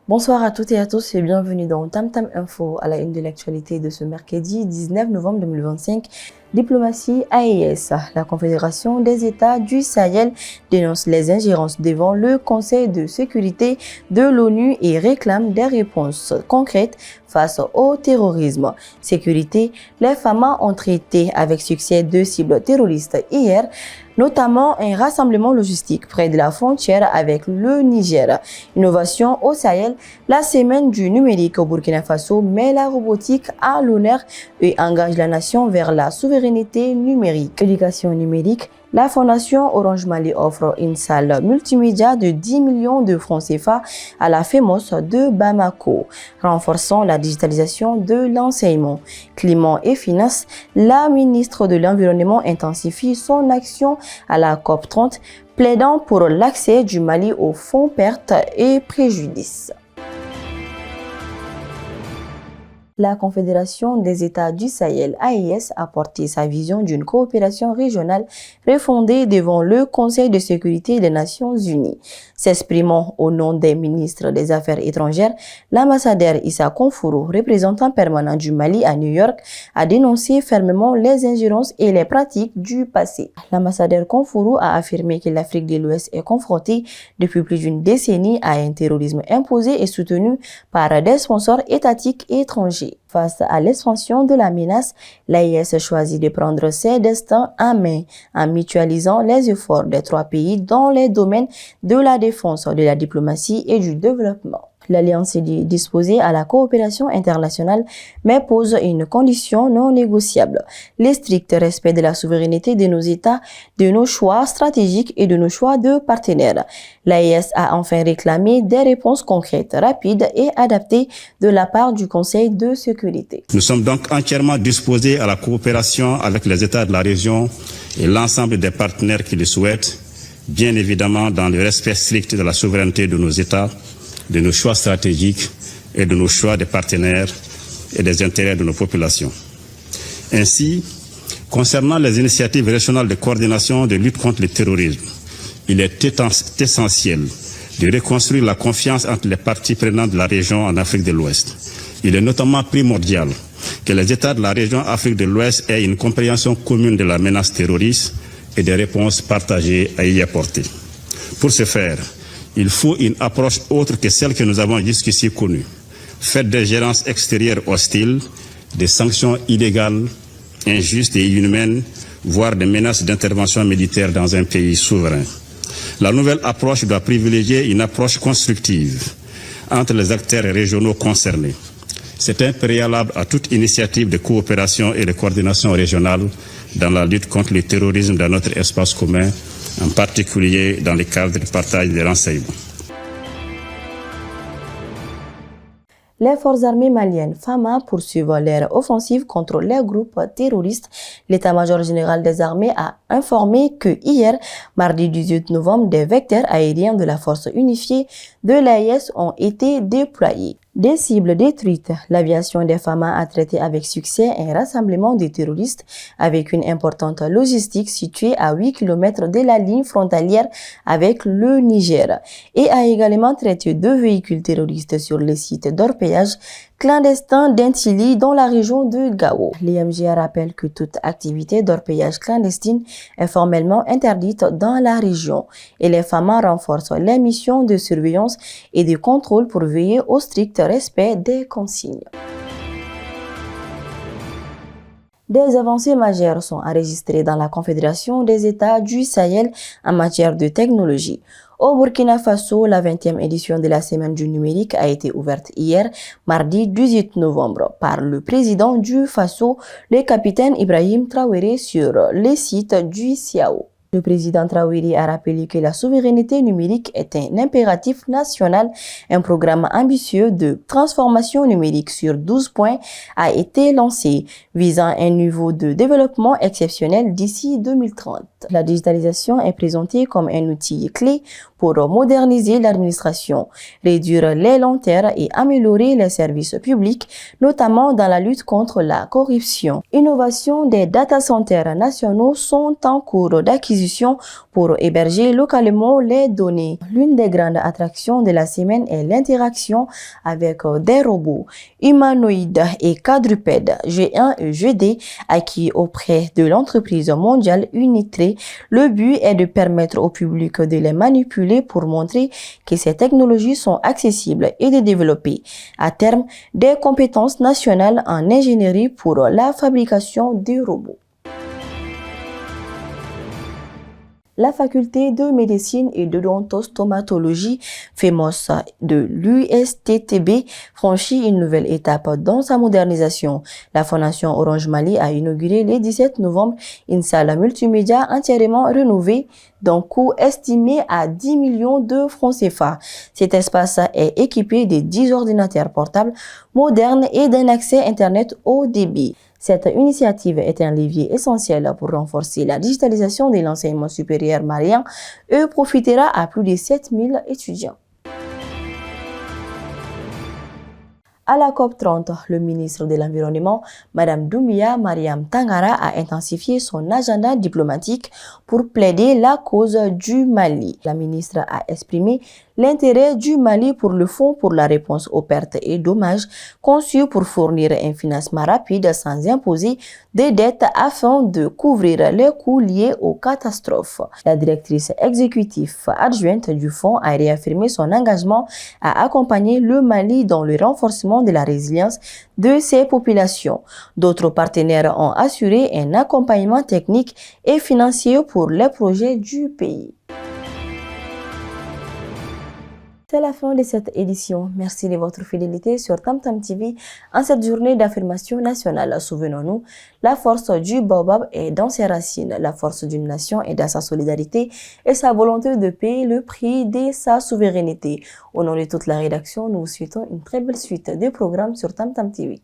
Bonsoir à toutes et à tous et bienvenue dans Tam Tam Info à la une de l'actualité de ce mercredi 19 novembre 2025. Diplomatie AES, la Confédération des États du Sahel dénonce les ingérences devant le Conseil de sécurité de l'ONU et réclame des réponses concrètes face au terrorisme. Sécurité, les FAMA ont traité avec succès deux cibles terroristes hier, notamment un rassemblement logistique près de la frontière avec le Niger. Innovation au Sahel, la semaine du numérique au Burkina Faso met la robotique à l'honneur et engage la nation vers la souveraineté numérique. Éducation numérique, la Fondation Orange Mali offre une salle multimédia de 10 millions de francs CFA à la FEMOS de Bamako, renforçant la digitalisation de l'enseignement. Climat et finances, la ministre de l'Environnement intensifie son action à la COP30, plaidant pour l'accès du Mali aux fonds pertes et préjudices. La Confédération des États du Sahel, AES, a porté sa vision d'une coopération régionale refondée devant le Conseil de sécurité des Nations Unies. S'exprimant au nom des ministres des Affaires étrangères, l'ambassadeur Issa Konfourou, représentant permanent du Mali à New York, a dénoncé fermement les ingérences et les pratiques du passé. L'ambassadeur Konfourou a affirmé que l'Afrique de l'Ouest est confrontée depuis plus d'une décennie à un terrorisme imposé et soutenu par des sponsors étatiques étrangers. Face à l'expansion de la menace, l'AES choisit de prendre ses destins en main en mutualisant les efforts des trois pays dans les domaines de la défense, de la diplomatie et du développement. L'Alliance est disposée à la coopération internationale, mais pose une condition non négociable: le strict respect de la souveraineté de nos États, de nos choix stratégiques et de nos choix de partenaires. L'AES a enfin réclamé des réponses concrètes, rapides et adaptées de la part du Conseil de sécurité. Nous sommes donc entièrement disposés à la coopération avec les États de la région et l'ensemble des partenaires qui le souhaitent, bien évidemment dans le respect strict de la souveraineté de nos États, de nos choix stratégiques et de nos choix de partenaires et des intérêts de nos populations. Ainsi, concernant les initiatives régionales de coordination de lutte contre le terrorisme, il est essentiel de reconstruire la confiance entre les parties prenantes de la région en Afrique de l'Ouest. Il est notamment primordial que les États de la région Afrique de l'Ouest aient une compréhension commune de la menace terroriste et des réponses partagées à y apporter. Pour ce faire, il faut une approche autre que celle que nous avons jusqu'ici connue, faite d'ingérences extérieures hostiles, de sanctions illégales, injustes et inhumaines, voire de menaces d'intervention militaire dans un pays souverain. La nouvelle approche doit privilégier une approche constructive entre les acteurs régionaux concernés. C'est un préalable à toute initiative de coopération et de coordination régionale dans la lutte contre le terrorisme dans notre espace commun, en particulier dans le cadre du partage des renseignements. Les forces armées maliennes FAMA poursuivent leur offensive contre les groupes terroristes. L'état-major général des armées a informé que hier, mardi 18 novembre, des vecteurs aériens de la force unifiée de l'AES ont été déployés. Des cibles détruites, l'aviation des FAMA a traité avec succès un rassemblement de terroristes avec une importante logistique située à 8 km de la ligne frontalière avec le Niger et a également traité deux véhicules terroristes sur le site d'orpaillage clandestin d'Intili dans la région de Gao. L'IMGA rappelle que toute activité d'orpaillage clandestine est formellement interdite dans la région et les FAMA renforcent les missions de surveillance et de contrôle pour veiller au strict respect des consignes. Des avancées majeures sont enregistrées dans la Confédération des États du Sahel en matière de technologie. Au Burkina Faso, la 20e édition de la Semaine du numérique a été ouverte hier, mardi 18 novembre, par le président du Faso, le capitaine Ibrahim Traoré, sur le site du CIAO. Le président Traoré a rappelé que la souveraineté numérique est un impératif national. Un programme ambitieux de transformation numérique sur 12 points a été lancé, visant un niveau de développement exceptionnel d'ici 2030. La digitalisation est présentée comme un outil clé pour moderniser l'administration, réduire les lenteurs et améliorer les services publics, notamment dans la lutte contre la corruption. Innovation des data centers nationaux sont en cours d'acquisition pour héberger localement les données. L'une des grandes attractions de la semaine est l'interaction avec des robots humanoïdes et quadrupèdes G1 et G2 acquis auprès de l'entreprise mondiale Unitree. Le but est de permettre au public de les manipuler pour montrer que ces technologies sont accessibles et de développer à terme des compétences nationales en ingénierie pour la fabrication des robots. La faculté de médecine et d'odontostomatologie FEMOS de l'USTTB franchit une nouvelle étape dans sa modernisation. La Fondation Orange Mali a inauguré le 17 novembre une salle multimédia entièrement rénovée d'un coût estimé à 10 millions de francs CFA. Cet espace est équipé de 10 ordinateurs portables modernes et d'un accès Internet haut débit. Cette initiative est un levier essentiel pour renforcer la digitalisation de l'enseignement supérieur malien et profitera à plus de 7000 étudiants. À la COP30, le ministre de l'Environnement, Mme Doumbia Mariam Tangara, a intensifié son agenda diplomatique pour plaider la cause du Mali. La ministre a exprimé l'intérêt du Mali pour le Fonds pour la réponse aux pertes et dommages, conçu pour fournir un financement rapide sans imposer des dettes afin de couvrir les coûts liés aux catastrophes. La directrice exécutive adjointe du fonds a réaffirmé son engagement à accompagner le Mali dans le renforcement de la résilience de ses populations. D'autres partenaires ont assuré un accompagnement technique et financier pour les projets du pays. C'est la fin de cette édition. Merci de votre fidélité sur Tamtam TV en cette journée d'affirmation nationale. Souvenons-nous, la force du baobab est dans ses racines. La force d'une nation est dans sa solidarité et sa volonté de payer le prix de sa souveraineté. Au nom de toute la rédaction, nous vous souhaitons une très belle suite de programmes sur Tamtam TV.